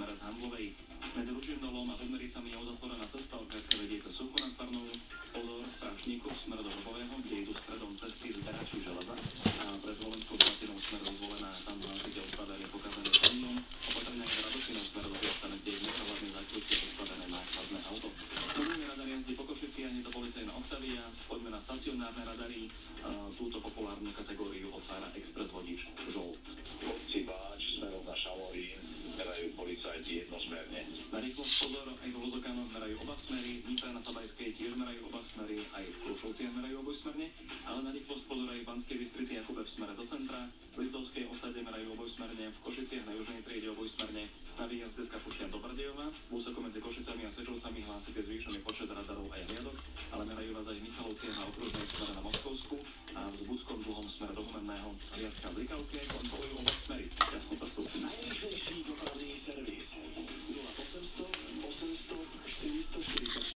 smere z Handlovej. Medzi Ružindolom a Budmericami je uzatvorená cesta, okreská vedie cez Suchu nad Parnou. Pozor v Prašníkoch smer do Vrbového, kde idú stredom cesty z Beráčov železa. A pred Slovenskou platinou smer dozvolená, tam hlasíte odstavenie pokazané kamínom. Opatrne v Radošinou smer do Piaštane, kde je vnútrohlavný zákrutie postavené nákladné auto. Mobilný radar jazdí po Košici a nie to policajná Octavia. Poďme na stacionárne radary. Túto populárnu kategóriu otvára Express vodič Žolt. Kopci Báč smerom na Šamorín merajú policajti jednosmerne. Na rýchlosť pozor, aj vo Vozokanoch merajú oba smery, v Nitre na Sabajskej tiež merajú oba smery, aj v Krušovciach merajú obojsmerne, ale na rýchlosť pozor aj v Banskej Bystrici Jakube v smere do centra, v Litovskej osade merajú obojsmerne, v Košiciach na južnej triede obojsmerne, na výjazde z Kapušťan do Bardejova, v úseku medzi Košicami a Sečovcami hlásite zvýšený počet radarov aj hliadok, ale merajú vás aj v Michalovciach na okružnej smere na Moskovsku a v Zbudskom dlhom smere do Humenného hliadka v Likavke kontrolujú oba smery.